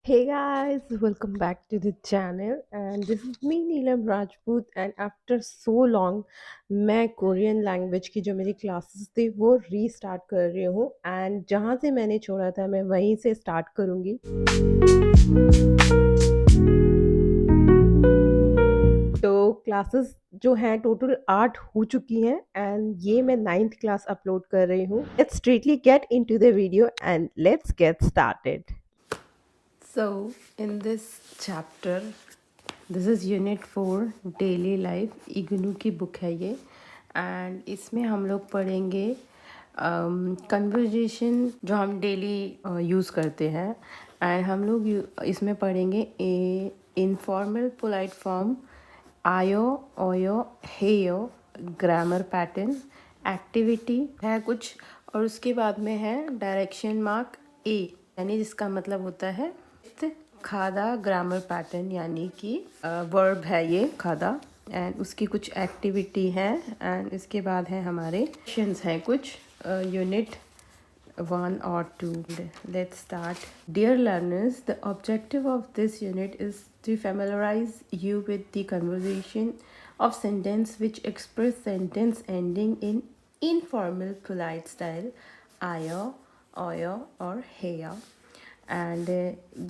Hey guys, welcome back to the channel and this is me Neelam Rajput and after so long मैं Korean language की जो मेरी classes थी वो restart कर रही हूँ एंड जहाँ से मैंने छोड़ा था मैं वहीं से स्टार्ट करूँगी। तो क्लासेस जो हैं टोटल 8 हो चुकी हैं एंड ये मैं 9th क्लास अपलोड कर रही हूँ। Let's straightly get into the video and let's get started. So, in this chapter, this is Unit 4 Daily Life, IGNOU की बुक है ये एंड इसमें हम लोग पढ़ेंगे कन्वर्जेशन जो हम डेली यूज़ करते हैं एंड हम लोग इसमें पढ़ेंगे इनफॉर्मल पोलाइट फॉर्म आयो ओयो हेयो ग्रामर पैटर्न एक्टिविटी है कुछ और उसके बाद में है डायरेक्शन मार्क ए यानी जिसका मतलब होता है खादा ग्रामर पैटर्न यानी कि वर्ब है ये खादा एंड उसकी कुछ एक्टिविटी है एंड इसके बाद है हमारे क्वेश्चंस हैं कुछ unit 1 or 2. Let's start. Dear learners, the objective of this unit is to familiarize you with the conversation of sentence which express sentence ending in informal polite style आयो ओयो और हेया एंड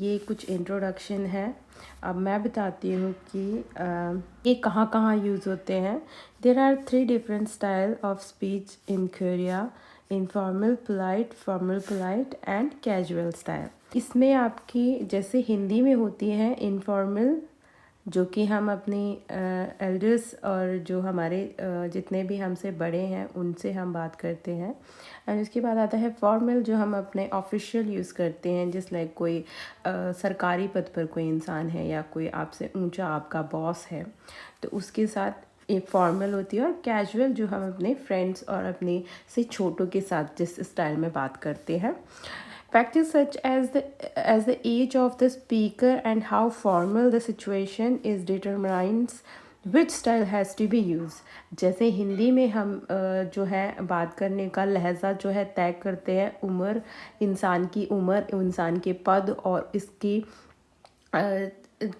ये कुछ इंट्रोडक्शन है। अब मैं बताती हूँ कि ये कहाँ कहाँ यूज़ होते हैं। There are 3 different style of speech in Korea, informal polite, formal polite and casual style. इसमें आपकी जैसे हिंदी में होती है इनफॉर्मल जो कि हम अपनी एल्डर्स और जो हमारे जितने भी हमसे बड़े हैं उनसे हम बात करते हैं एंड उसके बाद आता है फॉर्मल जो हम अपने ऑफिशियल यूज़ करते हैं जिस लाइक कोई सरकारी पद पर कोई इंसान है या कोई आपसे ऊंचा आपका बॉस है तो उसके साथ एक फॉर्मल होती है और कैजुअल जो हम अपने फ्रेंड्स और अपने से छोटों के साथ जिस स्टाइल में बात करते हैं। Factors such as the age of the speaker and how formal the situation is determines which style has to be used. जैसे हिंदी में हम जो है बात करने का लहजा जो है तय करते हैं उम्र, इंसान के पद और इसकी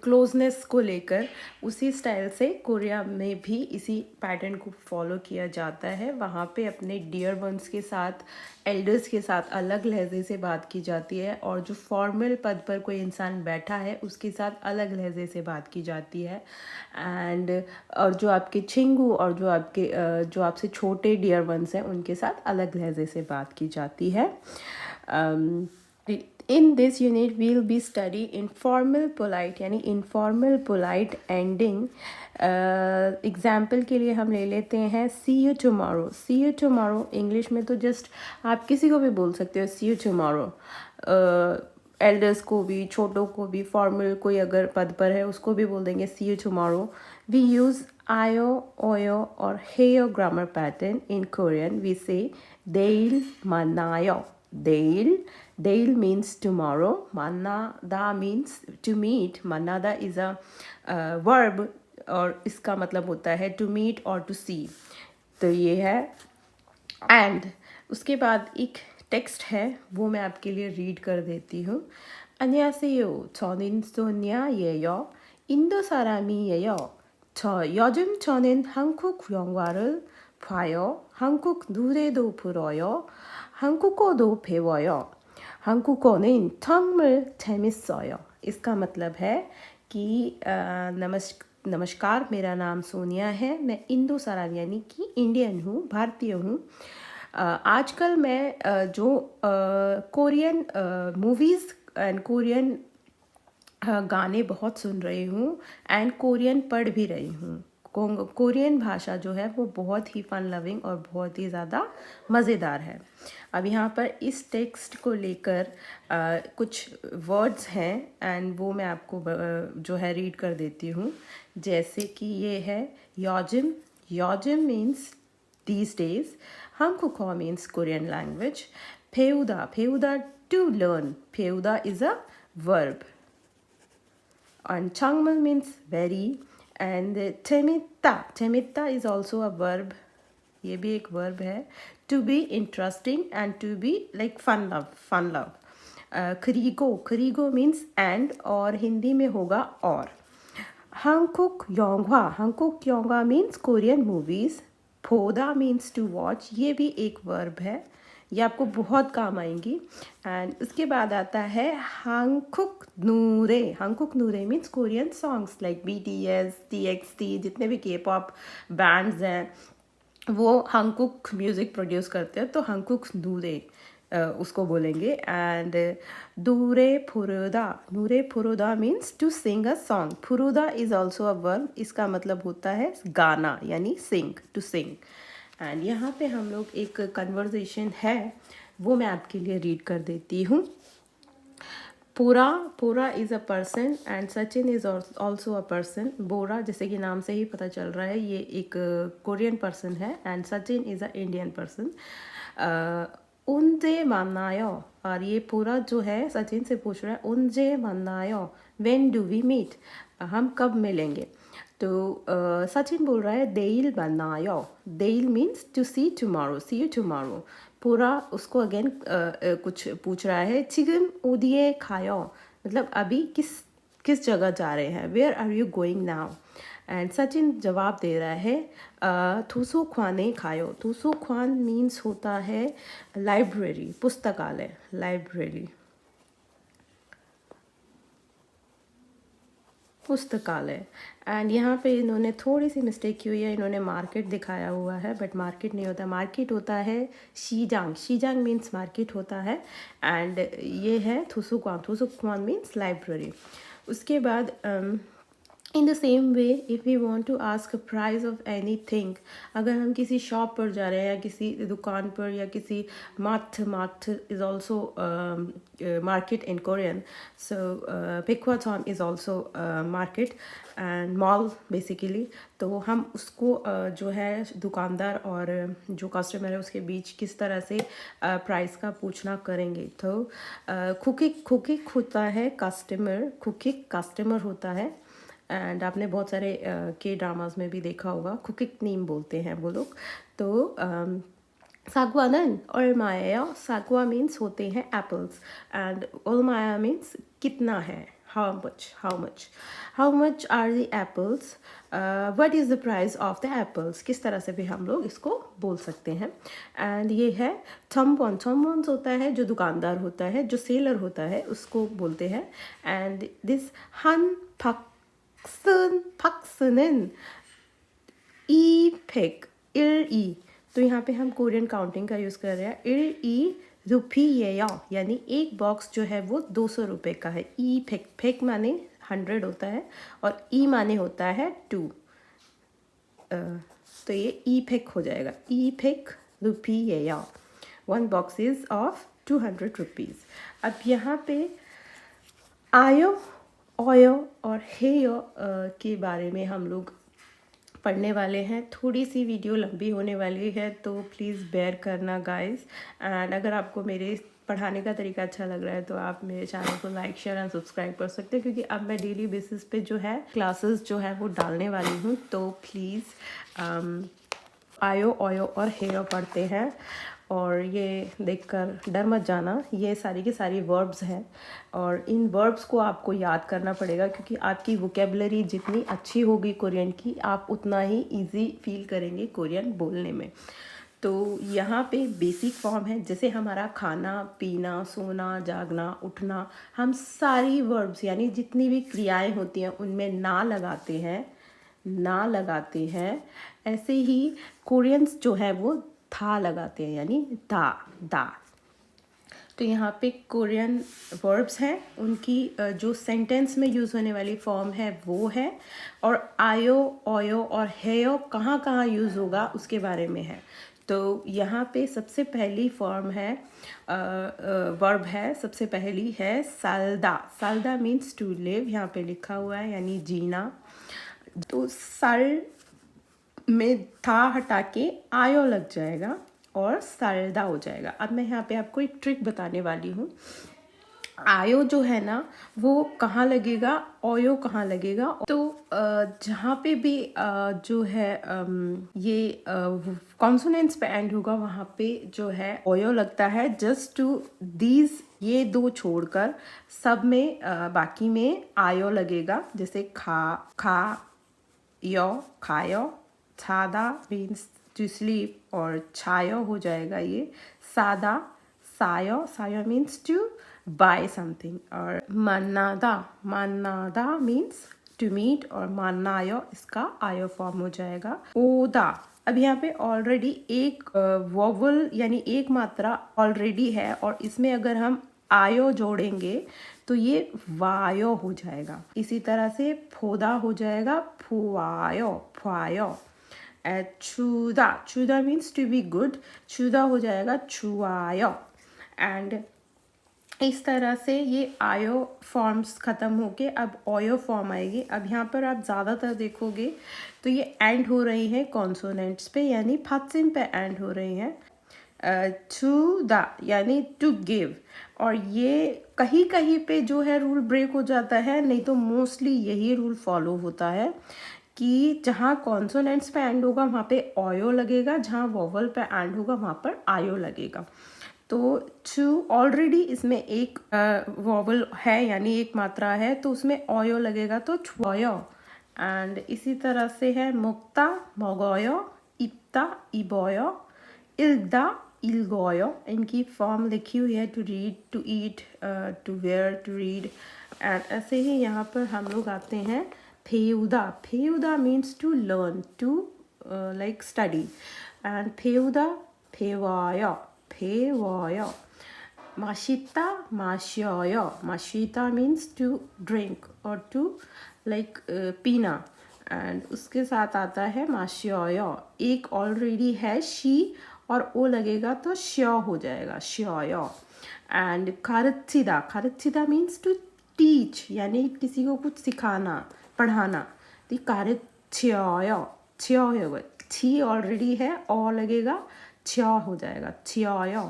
क्लोजनेस को लेकर उसी स्टाइल से कोरिया में भी इसी पैटर्न को फॉलो किया जाता है। वहाँ पे अपने डियर वंस के साथ एल्डर्स के साथ अलग लहजे से बात की जाती है और जो फॉर्मल पद पर कोई इंसान बैठा है उसके साथ अलग लहजे से बात की जाती है एंड और जो आपके छिंगू और जो आपसे छोटे डियर वंस हैं उनके साथ अलग लहजे से बात की जाती है। In this unit we'll be study informal polite यानी informal polite ending। एग्जाम्पल के लिए हम ले लेते हैं see you tomorrow। see you tomorrow English में तो जस्ट आप किसी को भी बोल सकते हो see you tomorrow। एल्डर्स को भी छोटों को भी फॉर्मल कोई अगर पद पर है उसको भी बोल देंगे see you tomorrow। we use आयो ओयो और हेयो grammar pattern in Korean we say दे일 만나요। Deil means tomorrow. Manada means to meet. Manada is a verb और इसका मतलब होता है to meet or to see। तो ये है एंड उसके बाद एक टेक्स्ट है वो मैं आपके लिए रीड कर देती हूँ। 안녕하세요. 저는 소니아예요. 인도 사람이에요. 요즘 저는 한국 영화를 봐요. 한국 노래도 불어요. 한국어도 배워요. 한국어는 정말 재밌어요। इसका मतलब है कि नमस्कार, मेरा नाम सोनिया है, मैं इंदो सरान यानी कि इंडियन हूँ, भारतीय हूँ। आजकल मैं जो कोरियन मूवीज़ एंड कोरियन गाने बहुत सुन रही हूँ एंड कोरियन पढ़ भी रही हूँ। कोरियन भाषा जो है वो बहुत ही फन लविंग और बहुत ही ज़्यादा मज़ेदार है। अब यहाँ पर इस टेक्स्ट को लेकर कुछ वर्ड्स हैं एंड वो मैं आपको जो है रीड कर देती हूँ। जैसे कि ये है योजिम। योजिम means these days। 한국어 means Korean language। 배우다 to learn। 배우다 is a verb and 정말 means very and 재밌다 is also a verb। ये भी एक verb है। to be interesting and to be like fun love। खरीगो, खरीगो मीन्स एंड, और हिंदी में होगा और। Hankook Yonghwa, Hankook Yonghwa means Korean movies. फोदा मीन्स टू वॉच, ये भी एक वर्ब है, ये आपको बहुत काम आएंगी। एंड उसके बाद आता है हांगकुक नूरे, हांगकुक नूरे means Korean songs like BTS, TXT, जितने भी K-pop बैंड्स हैं वो हांगकुक म्यूज़िक प्रोड्यूस करते हैं, तो हांगकुक नूरे उसको बोलेंगे। एंड दूरे फुरुदा, नूरे फुरुदा means to sing a song. फुरुदा इज़ ऑल्सो अ वर्ब, इसका मतलब होता है गाना यानी सिंग, टू सिंग। एंड यहाँ पे हम लोग एक कन्वर्जेशन है वो मैं आपके लिए रीड कर देती हूँ। पूरा, पूरा is a person and Sachin is also a person. बोरा जैसे कि नाम से ही पता चल रहा है ये एक कोरियन पर्सन है, and Sachin is a Indian person. उनजे मानायो, और ये पूरा जो है सचिन से पूछ रहा है उनजे मानायो, व्हेन डू वी मीट, हम कब मिलेंगे। तो सचिन बोल रहा है देल बनायो, देल means to see tomorrow, see you tomorrow. पूरा उसको अगेन कुछ पूछ रहा है, 지금 어디에 가요, मतलब अभी किस किस जगह जा रहे हैं, where are you going now. And Sachin जवाब दे रहा है थूसो ख्वाने खायो, थूसो ख्वान मीन्स होता है लाइब्रेरी, पुस्तकालय, लाइब्रेरी, पुस्तकालय। एंड यहाँ पे इन्होंने थोड़ी सी मिस्टेक की हुई है, इन्होंने मार्केट दिखाया हुआ है, बट मार्केट नहीं होता, मार्केट होता है शीजांग, शीजांग मीन्स मार्केट होता है। एंड ये है थुसुक्वान, थुसुक्वान मीन्स लाइब्रेरी। उसके बाद in the same way if we want to ask price of anything, अगर हम किसी शॉप पर जा रहे हैं या किसी दुकान पर या किसी mart, mart is also market in Korean, so पेक्वाथॉन is also market and mall basically. तो हम उसको जो है दुकानदार और जो कस्टमर है उसके बीच किस तरह से प्राइस का पूछना करेंगे। तो कुकिक, कुकिक होता है कस्टमर, कुकिक कस्टमर होता है। एंड आपने बहुत सारे के ड्रामाज में भी देखा होगा, कुकिक नीम बोलते हैं वो लोग। तो सागवानन 얼마예요, सागवा मीन्स होते हैं एप्पल्स, एंड 얼마야 मीन्स कितना है, how much, how much, how much are the apples, what is the price of the apples, किस तरह से भी हम लोग इसको बोल सकते हैं। एंड ये है थम्बॉन, थम्बॉन होता है जो दुकानदार होता है, जो सेलर होता है उसको बोलते हैं। एंड दिस हन फक 팍스는 이백 1이, तो यहाँ पे हम कोरियन काउंटिंग का यूज़ कर रहे हैं। 1이 रुपी예요, यानी एक बॉक्स जो है वो 200 रुपये का है। ई फेक, फेक माने 100 होता है और ई माने होता है 2, तो ये ई फेक हो जाएगा, ई फेक रुपी예요, 1 बॉक्स इज़ ऑफ 200 रुपीज़। अब यहाँ पे आयो, ओयो और हेयो के बारे में हम लोग पढ़ने वाले हैं। थोड़ी सी वीडियो लंबी होने वाली है तो प्लीज़ बेयर करना गाइस। एंड अगर आपको मेरे पढ़ाने का तरीका अच्छा लग रहा है तो आप मेरे चैनल को लाइक, शेयर एंड सब्सक्राइब कर सकते हैं, क्योंकि अब मैं डेली बेसिस पे जो है क्लासेस जो है वो डालने वाली हूँ। तो प्लीज़ आयो, ओयो और हेयो पढ़ते हैं, और ये देखकर डर मत जाना, ये सारी की सारी वर्ब्स हैं और इन वर्ब्स को आपको याद करना पड़ेगा, क्योंकि आपकी वोकेबलरी जितनी अच्छी होगी कोरियन की, आप उतना ही इजी फील करेंगे कोरियन बोलने में। तो यहाँ पे बेसिक फॉर्म है, जैसे हमारा खाना, पीना, सोना, जागना, उठना, हम सारी वर्ब्स यानी जितनी भी क्रियाएं होती हैं उनमें ना लगाते हैं, ना लगाते हैं। ऐसे ही कोरियंस जो है वो था लगाते हैं, यानी दा, दा। तो यहाँ पे कोरियन वर्ब्स हैं, उनकी जो सेंटेंस में यूज़ होने वाली फॉर्म है वो है, और आयो, ओयो और हेयो कहाँ कहाँ यूज़ होगा उसके बारे में है। तो यहाँ पे सबसे पहली फॉर्म है, वर्ब है, सबसे पहली है सालदा, सालदा मीन्स टू लिव, यहाँ पे लिखा हुआ है यानी जीना। तो साल में था हटा के आयो लग जाएगा और सालदा हो जाएगा। अब मैं यहाँ पे आपको एक ट्रिक बताने वाली हूँ। आयो जो है ना वो कहाँ लगेगा, ओयो कहाँ लगेगा। तो जहाँ पे भी जो है ये कॉन्सोनेंट्स पे एंड होगा वहाँ पे जो है ओयो लगता है, जस्ट टू दीज ये दो छोड़कर सब में बाकी में आयो लगेगा, जैसे खा खा यो खायो, छादा मीन्स टू स्लीप और छायो हो जाएगा ये सादा, सायो सायो मीन्स टू बाय समथिंग, और मन्नादा मन्नादा मीन्स टू मीट, और मन्नायो इसका आयो फॉर्म हो जाएगा ओदा। अब यहाँ पे ऑलरेडी एक वोवल यानी एक मात्रा ऑलरेडी है, और इसमें अगर हम आयो जोड़ेंगे तो ये वायो हो जाएगा। इसी तरह से फोदा हो जाएगा फुआयो फुआयो। छुदा छुदा मीन्स टू बी गुड, छुदा हो जाएगा छुआयो। एंड इस तरह से ये आयो फॉर्म्स ख़त्म होके अब ओयो फॉर्म आएगी। अब यहाँ पर आप ज़्यादातर देखोगे तो ये एंड हो रही है कॉन्सोनेंट्स पे, यानी फत्सिन पे एंड हो रही हैं। टू द यानी टू गिव, और ये कहीं कहीं पे जो है रूल ब्रेक हो जाता है, नहीं तो मोस्टली यही रूल फॉलो होता है कि जहाँ कॉन्सोनेंट्स पे एंड होगा वहाँ पे ओयो लगेगा, जहाँ वोवल पे एंड होगा वहाँ पर आयो लगेगा। तो टू ऑलरेडी इसमें एक वोवल है यानी एक मात्रा है, तो उसमें ओयो लगेगा तो छुओयो। एंड इसी तरह से है मुक्ता मोगोयो, इप्ता इबोयो, इल्दा इल्गोयो। इनकी फॉर्म लिखी हुई है to read, to eat, to wear, to read. And ऐसे ही यहाँ पर हम लोग आते हैं फेउदा। फेउदा means to learn, to like study. And फेउदा फेवायो फेवायो। माशिता माशियो, माशिता मीन्स टू ड्रिंक और टू लाइक पीना। एंड उसके साथ आता है माशियो, एक ऑलरेडी है शी और ओ लगेगा तो श्यो हो जाएगा श्योयो। एंड खारचिदा, खारचिदा मीन्स टू टीच, यानी किसी को कुछ सिखाना पढ़ाना। तो कारच्छ्यो छ्यो होगा, छी ऑलरेडी है और लगेगा छ्यो हो जाएगा छ्योयो।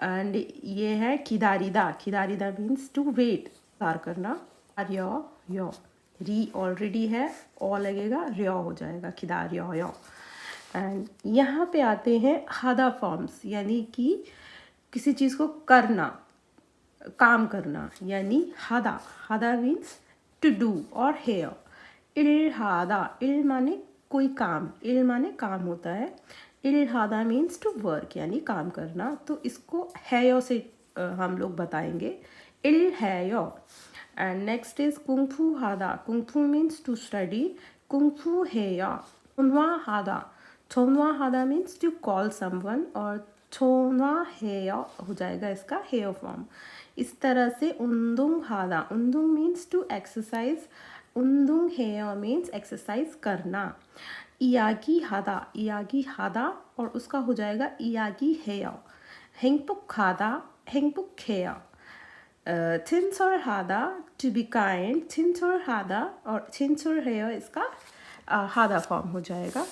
एंड ये है खिदारिदा, खिदारिदा मीन्स टू वेट, इंतजार करना। अर्यो यो, री ऑलरेडी है और लगेगा रियो हो जाएगा खिदारियो यो। एंड यहाँ पे आते हैं हादा फॉर्म्स, यानी कि किसी चीज़ को करना, काम करना, यानी हादा। हादा मीन्स टू डू और हेयर। इल हादा, इल माने कोई काम, इल माने काम होता है। इल हादा मीन्स टू वर्क यानी काम करना, तो इसको हेयो से हम लोग बताएंगे इल हेयो। एंड नेक्स्ट इज कुंगफू हादा, कुंगफू मीन्स टू स्टडी, कुंगफू हेयो। चोनवा हादा, चोनवा हादा मीन्स टू कॉल समवन, और चोनवा हेयो हो जाएगा इसका हेयो फॉर्म। इस तरह से उंदुंग हादा, उंदुंग मीन्स टू एक्सरसाइज, उंदुंग हेयो मीन्स एक्सरसाइज करना। इयागी हादा, इयागी हादा और उसका हो जाएगा इयागी हेयो। हेंगपुक हादा, हेंगपुक हेयो। चिंसोर हादा टू बी काइंड, चिंसोर हादा, और चिंसोर हेयो इसका हादा फॉर्म हो जाएगा।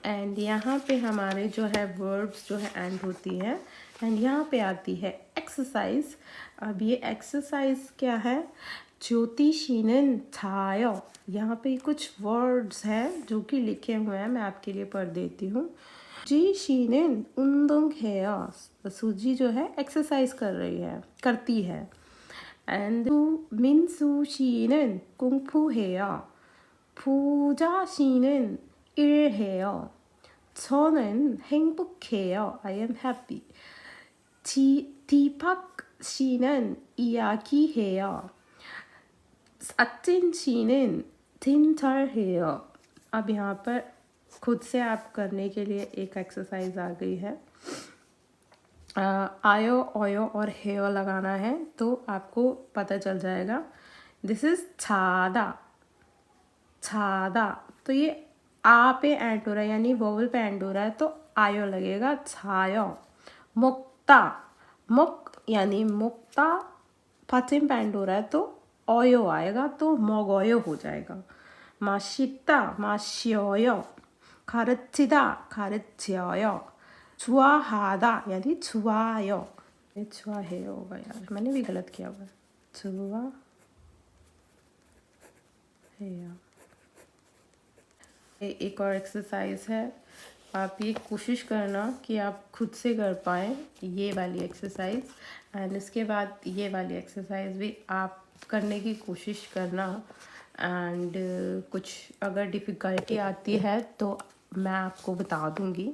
एंड यहाँ पे हमारे जो है वर्ब्स जो है एंड होती है। एंड यहाँ पे आती है एक्सरसाइज। अब ये एक्सरसाइज क्या है, ज्योतिषीनन छायो। यहाँ पे कुछ वर्ड्स हैं जो कि लिखे हुए हैं, मैं आपके लिए पढ़ देती हूँ। जी शीनन उंदुंग है, सूजी जो है एक्सरसाइज कर रही है, करती है। एंड मिनसू शीनन कुंफू है, पूजा शीनन 일해요. 저는 행복해요. I am happy. 디팍 씨는 이야기해요. Sachin 씨는 tintar해요। अब यहाँ पर खुद से आप करने के लिए एक एक्सरसाइज आ गई है। आयो ओयो और हेयो लगाना है तो आपको पता चल जाएगा। दिस इज छादा, छादा। तो ये आ पे एंड हो रहा है यानी वोवल पे एंड हो रहा है तो आयो लगेगा छायो। मुक्ता, मुक यानी मुक्ता पाचिम पे एंड हो रहा है तो ओयो आएगा तो मोगोयो हो जाएगा। माशिता माशियोयो, 가르치다 가르치어요, 좋아하다 यानी 좋아요। ये 좋아해요 होगा यार, मैंने भी गलत किया हुआ। 좋아해요। एक और एक्सरसाइज है आप ये कोशिश करना कि आप खुद से कर पाएँ ये वाली एक्सरसाइज, एंड इसके बाद ये वाली एक्सरसाइज भी आप करने की कोशिश करना। एंड कुछ अगर डिफ़िकल्टी आती है तो मैं आपको बता दूँगी।